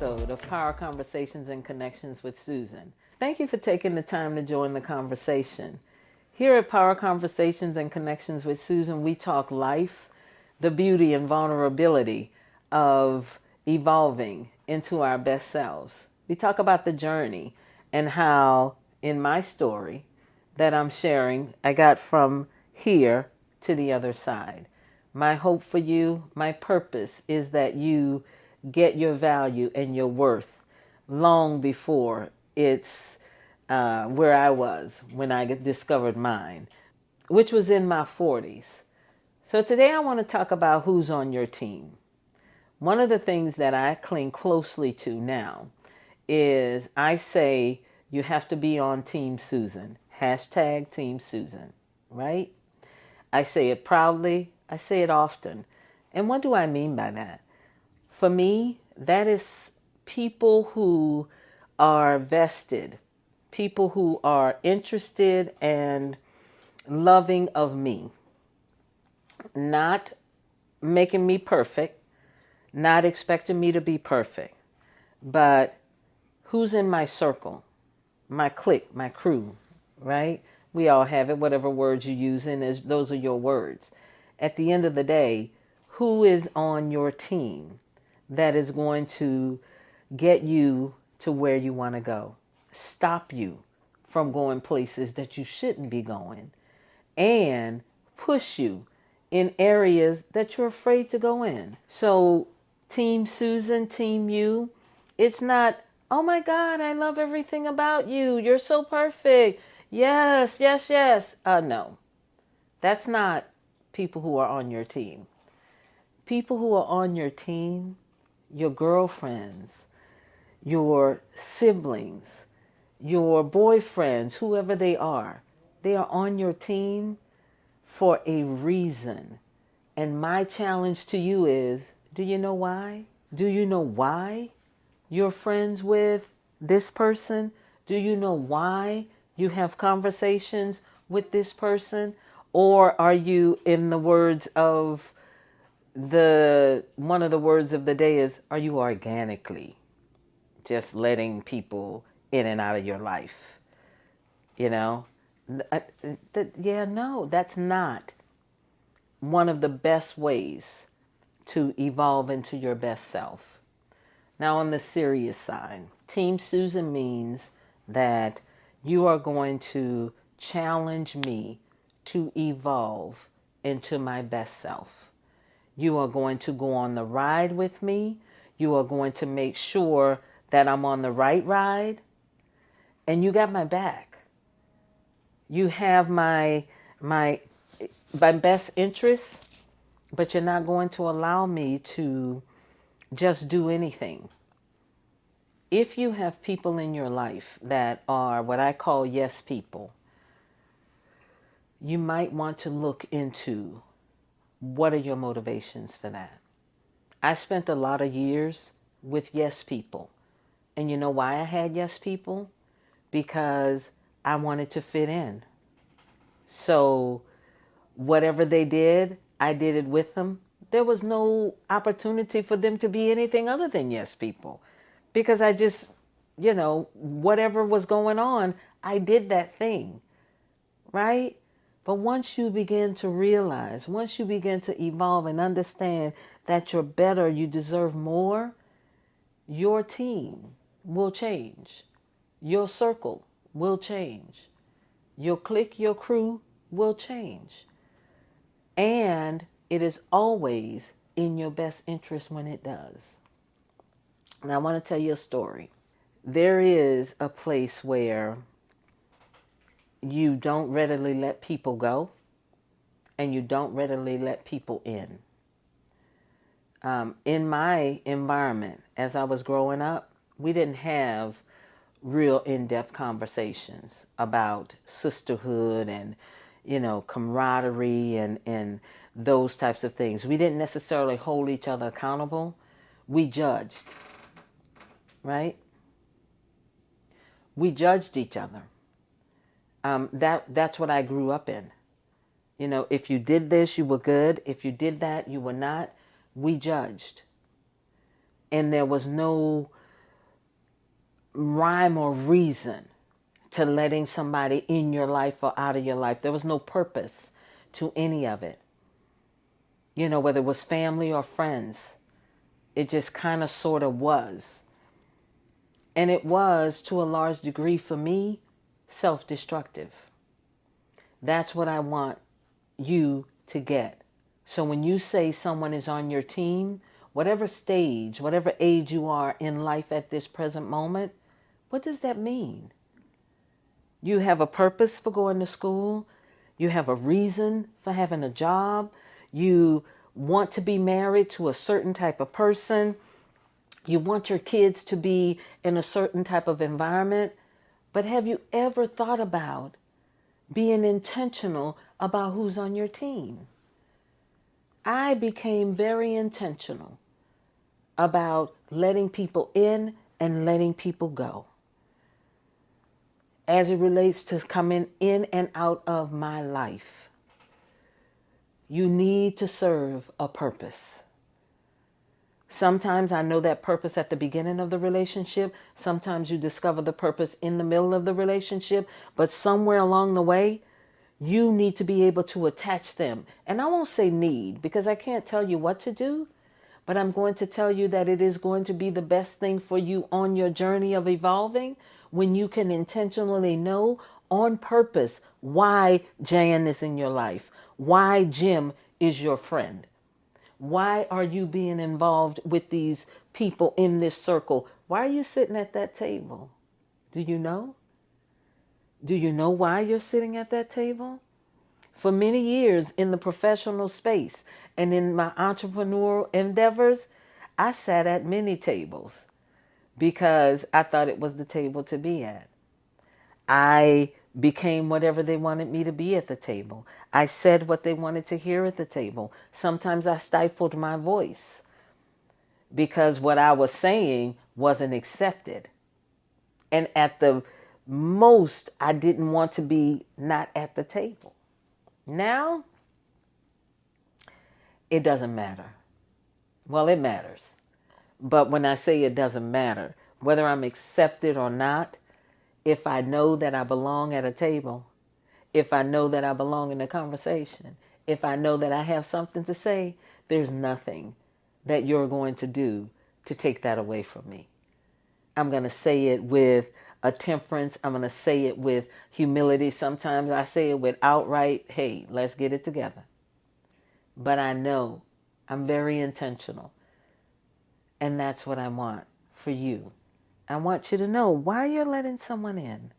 episode of Power Conversations and Connections with Susan. Thank you for taking the time to join the conversation. Here at Power Conversations and Connections with Susan, we talk life, the beauty and vulnerability of evolving into our best selves. We talk about the journey and how, in my story that I'm sharing, I got from here to the other side. My hope for you, my purpose is that you get your value and your worth long before it's where I was when I discovered mine, which was in my 40s. So today I want to talk about who's on your team. One of the things that I cling closely to now is I say you have to be on Team Susan. Hashtag Team Susan, right? I say it proudly. I say it often. And what do I mean by that? For me, that is people who are vested, people who are interested and loving of me, not making me perfect, not expecting me to be perfect, but who's in my circle, my clique, my crew, right? We all have it, whatever words you use, and those are your words. At the end of the day, who is on your team that is going to get you to where you want to go, stop you from going places that you shouldn't be going, and push you in areas that you're afraid to go in. So Team Susan, Team You, it's not, oh my God, I love everything about you. You're so perfect. Yes, yes, yes. No, that's not people who are on your team. People who are on your team, your girlfriends, your siblings, your boyfriends, whoever they are on your team for a reason. And my challenge to you is, do you know why? Do you know why you're friends with this person? Do you know why you have conversations with this person? Or are you, in the words of one of the words of the day is, are you organically just letting people in and out of your life? You know, no, that's not one of the best ways to evolve into your best self. Now, on the serious side, Team Susan means that you are going to challenge me to evolve into my best self. You are going to go on the ride with me. You are going to make sure that I'm on the right ride. And you got my back. You have my best interests, but you're not going to allow me to just do anything. If you have people in your life that are what I call yes people, you might want to look into what are your motivations for that. I spent a lot of years with yes people. And you know why I had yes people? Because I wanted to fit in. So whatever they did, I did it with them. There was no opportunity for them to be anything other than yes people. Because I just, whatever was going on, I did that thing. Right? But once you begin to realize, once you begin to evolve and understand that you're better, you deserve more, your team will change. Your circle will change. Your clique, your crew will change. And it is always in your best interest when it does. And I want to tell you a story. There is a place where you don't readily let people go and you don't readily let people in. In my environment, as I was growing up, we didn't have real in-depth conversations about sisterhood and, camaraderie and those types of things. We didn't necessarily hold each other accountable. We judged, right? We judged each other. That's what I grew up in. If you did this, you were good. If you did that, you were not. We judged. And there was no rhyme or reason to letting somebody in your life or out of your life. There was no purpose to any of it. You know, whether it was family or friends, it just kind of sort of was. And it was, to a large degree for me, self-destructive. That's what I want you to get. So when you say someone is on your team, whatever stage, whatever age you are in life at this present moment, what does that mean? You have a purpose for going to school. You have a reason for having a job. You want to be married to a certain type of person. You want your kids to be in a certain type of environment. But have you ever thought about being intentional about who's on your team? I became very intentional about letting people in and letting people go as it relates to coming in and out of my life. You need to serve a purpose. Sometimes I know that purpose at the beginning of the relationship. Sometimes you discover the purpose in the middle of the relationship. But somewhere along the way, you need to be able to attach them. And I won't say need, because I can't tell you what to do. But I'm going to tell you that it is going to be the best thing for you on your journey of evolving when you can intentionally know on purpose why Jan is in your life, why Jim is your friend. Why are you being involved with these people in this circle? Why are you sitting at that table? Do you know? Do you know why you're sitting at that table? For many years in the professional space and in my entrepreneurial endeavors, I sat at many tables because I thought it was the table to be at. I became whatever they wanted me to be at the table. I said what they wanted to hear at the table. Sometimes I stifled my voice because what I was saying wasn't accepted. And at the most, I didn't want to be not at the table. Now, it doesn't matter. Well, it matters. But when I say it doesn't matter, whether I'm accepted or not, if I know that I belong at a table, if I know that I belong in a conversation, if I know that I have something to say, there's nothing that you're going to do to take that away from me. I'm going to say it with a temperance. I'm going to say it with humility. Sometimes I say it with outright, hey, let's get it together. But I know I'm very intentional. And that's what I want for you. I want you to know why you're letting someone in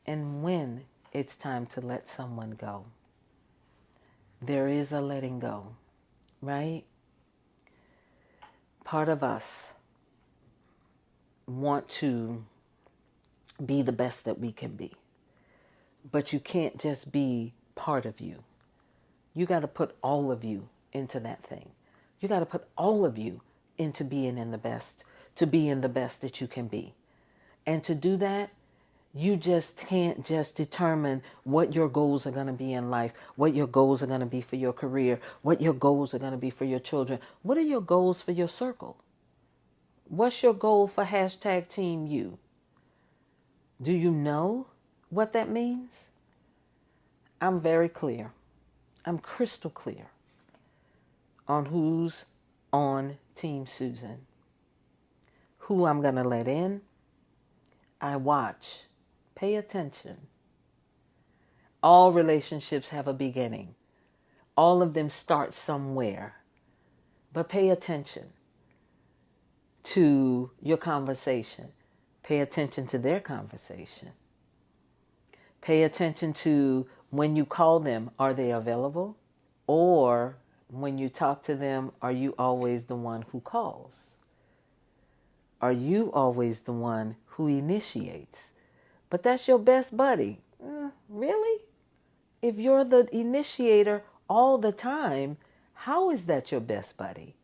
and when it's time to let someone go. There is a letting go, right? Part of us want to be the best that we can be. But you can't just be part of you. You got to put all of you into that thing. You got to put all of you into being in the best, to be in the best that you can be. And to do that, you just can't just determine what your goals are going to be in life, what your goals are going to be for your career, what your goals are going to be for your children. What are your goals for your circle? What's your goal for hashtag Team You? Do you know what that means? I'm very clear. I'm crystal clear on who's on Team Susan, who I'm going to let in. I watch. Pay attention. All relationships have a beginning. All of them start somewhere. But pay attention to your conversation. Pay attention to their conversation. Pay attention to when you call them, are they available? Or when you talk to them, are you always the one who calls? Are you always the one who initiates? But that's your best buddy. Really? If you're the initiator all the time, how is that your best buddy?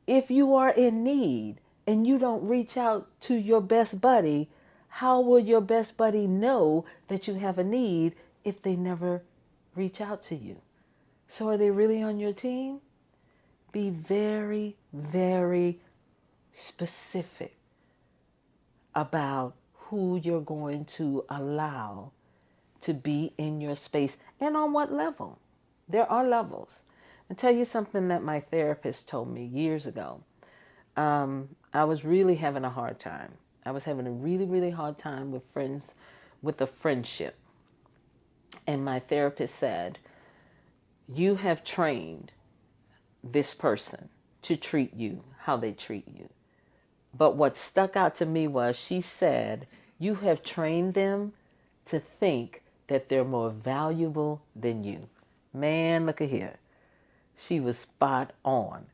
If you are in need and you don't reach out to your best buddy, how will your best buddy know that you have a need if they never reach out to you? So are they really on your team? Be very, very specific about who you're going to allow to be in your space and on what level. There are levels. I'll tell you something that my therapist told me years ago. I was really having a hard time. I was having a really, really hard time with friends, with a friendship. And my therapist said, you have trained this person to treat you how they treat you. But what stuck out to me was she said, you have trained them to think that they're more valuable than you. Man, look at here. She was spot on.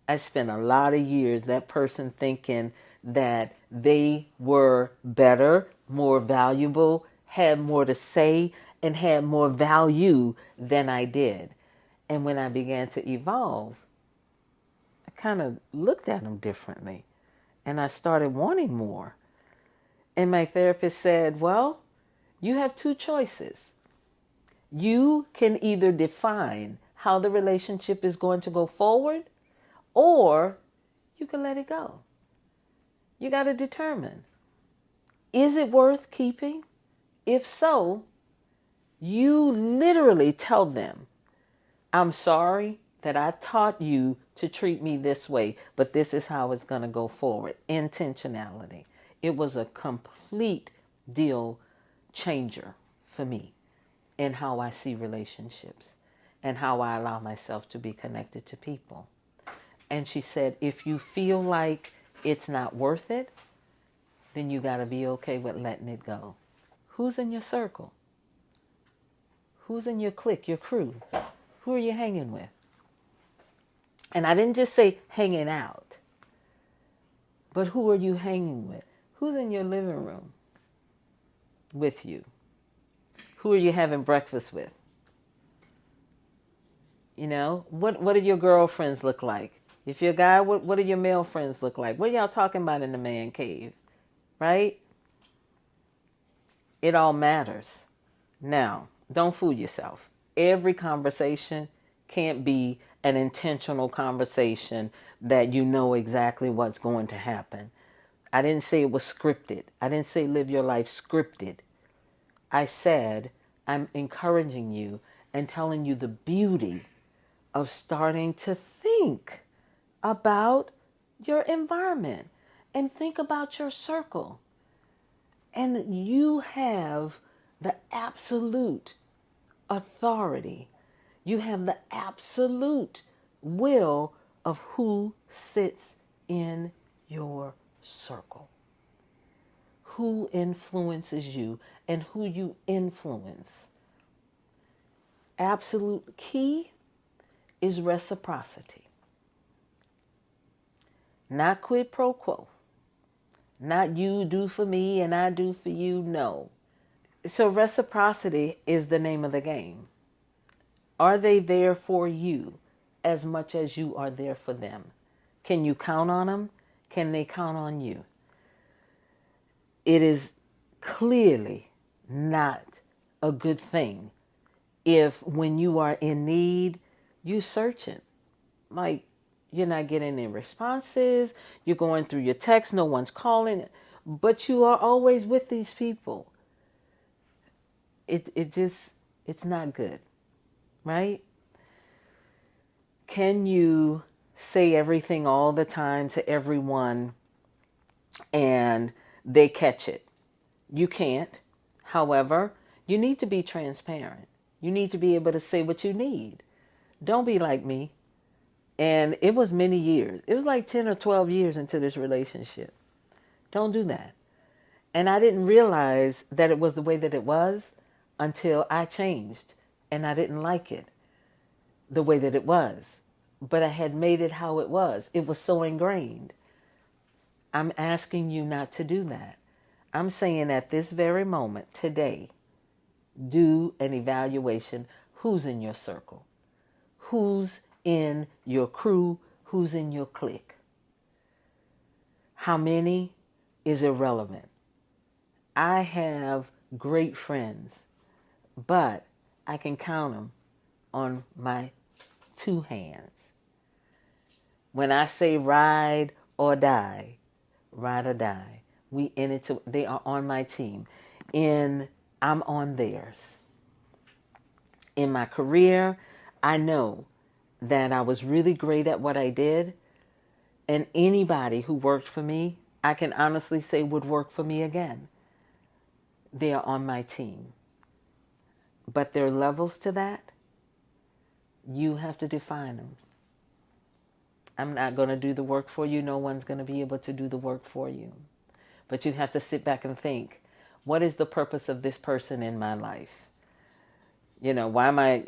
I spent a lot of years, that person thinking that they were better, more valuable, had more to say, and had more value than I did. And when I began to evolve, I kind of looked at them differently. And I started wanting more. And my therapist said, well, you have two choices. You can either define how the relationship is going to go forward, or you can let it go. You got to determine, is it worth keeping? If so, you literally tell them, I'm sorry that I taught you to treat me this way, but this is how it's going to go forward. Intentionality. It was a complete deal changer for me in how I see relationships and how I allow myself to be connected to people. And she said, if you feel like it's not worth it, then you got to be okay with letting it go. Who's in your circle? Who's in your clique, your crew? Who are you hanging with? And I didn't just say hanging out, but who are you hanging with? Who's in your living room with you? Who are you having breakfast with? You know, what do your girlfriends look like? If you're a guy, what do your male friends look like? What are y'all talking about in the man cave? Right? It all matters. Now, don't fool yourself. Every conversation can't be an intentional conversation that you know exactly what's going to happen. I didn't say it was scripted. I didn't say live your life scripted. I said I'm encouraging you and telling you the beauty of starting to think about your environment and think about your circle. And you have the absolute authority. You have the absolute will of who sits in your circle, who influences you and who you influence. Absolute key is reciprocity. Not quid pro quo. Not you do for me and I do for you. No. So reciprocity is the name of the game. Are they there for you as much as you are there for them? Can you count on them? Can they count on you? It is clearly not a good thing if when you are in need, you searching. Like, you're not getting any responses. You're going through your text. No one's calling. But you are always with these people. It's not good, right? Can you say everything all the time to everyone and they catch it? You can't. However, you need to be transparent. You need to be able to say what you need. Don't be like me. And it was many years. It was like 10 or 12 years into this relationship. Don't do that. And I didn't realize that it was the way that it was until I changed. And I didn't like it the way that it was. But I had made it how it was. It was so ingrained. I'm asking you not to do that. I'm saying at this very moment, today, do an evaluation. Who's in your circle? Who's in your crew? Who's in your clique? How many is irrelevant. I have great friends, but I can count them on my two hands. When I say ride or die, We in it to, they are on my team. I'm on theirs. In my career, I know that I was really great at what I did, and anybody who worked for me, I can honestly say would work for me again. They are on my team. But there are levels to that. You have to define them. I'm not going to do the work for you. No one's going to be able to do the work for you. But you have to sit back and think, what is the purpose of this person in my life? Why am I,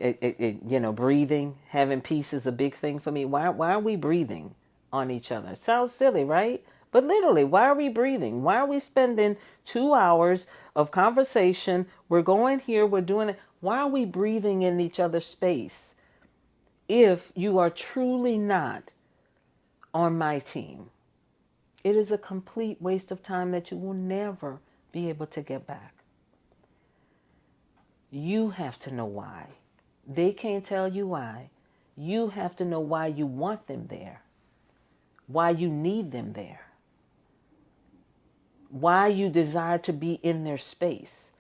breathing? Having peace is a big thing for me. Why are we breathing on each other? Sounds silly, right? But literally, why are we breathing? Why are we spending 2 hours of conversation? We're going here, we're doing it. Why are we breathing in each other's space if you are truly not on my team? It is a complete waste of time that you will never be able to get back. You have to know why. They can't tell you why. You have to know why you want them there, why you need them there, why you desire to be in their space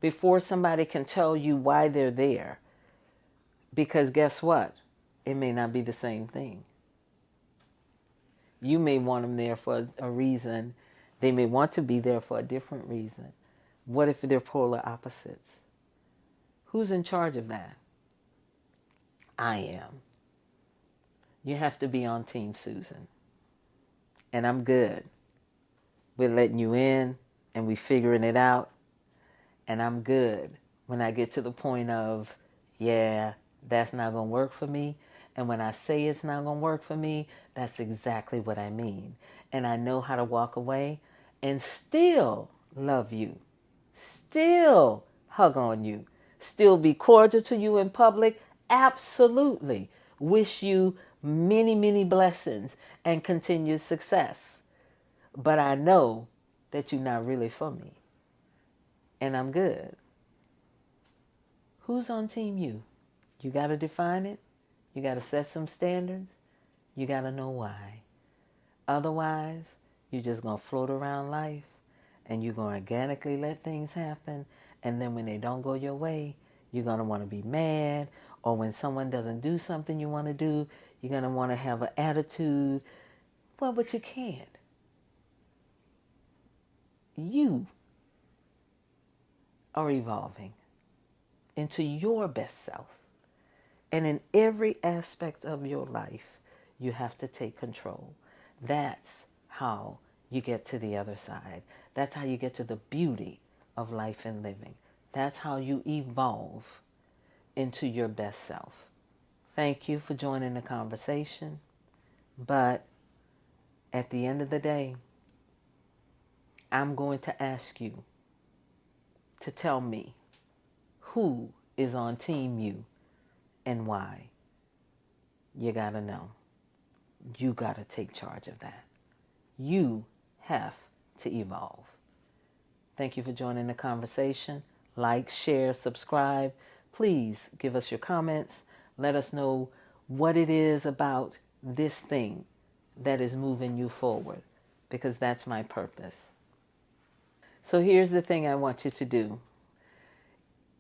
before somebody can tell you why they're there. Because guess what? It may not be the same thing. You may want them there for a reason. They may want to be there for a different reason. What if they're polar opposites? Who's in charge of that? I am. You have to be on Team Susan. And I'm good. We're letting you in and we're figuring it out. And I'm good when I get to the point of, yeah, that's not going to work for me. And when I say it's not going to work for me, that's exactly what I mean. And I know how to walk away and still love you, still hug on you, still be cordial to you in public. Absolutely. Wish you many, many blessings and continued success. But I know that you're not really for me. And I'm good. Who's on Team You? You got to define it. You got to set some standards. You got to know why. Otherwise, you're just going to float around life and you're going to organically let things happen. And then when they don't go your way, you're going to want to be mad. Or when someone doesn't do something you want to do, you're going to want to have an attitude. Well, but you can't. You are evolving into your best self. And in every aspect of your life, you have to take control. That's how you get to the other side. That's how you get to the beauty of life and living. That's how you evolve into your best self. Thank you for joining the conversation. But at the end of the day, I'm going to ask you to tell me who is on Team You and why. You got to know. You got to take charge of that. You have to evolve. Thank you for joining the conversation. Like, share, subscribe. Please give us your comments. Let us know what it is about this thing that is moving you forward, because that's my purpose. So here's the thing I want you to do.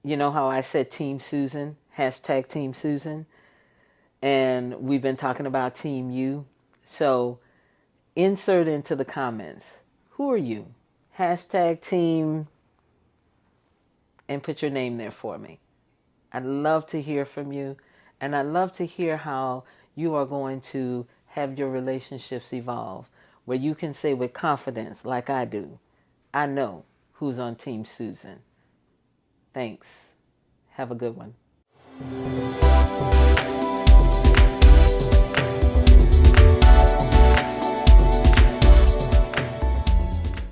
You know how I said Team Susan, hashtag Team Susan, and we've been talking about Team You. So insert into the comments, who are you? Hashtag Team, and put your name there for me. I'd love to hear from you, and I'd love to hear how you are going to have your relationships evolve, where you can say with confidence, like I do, I know who's on Team Susan. Thanks. Have a good one.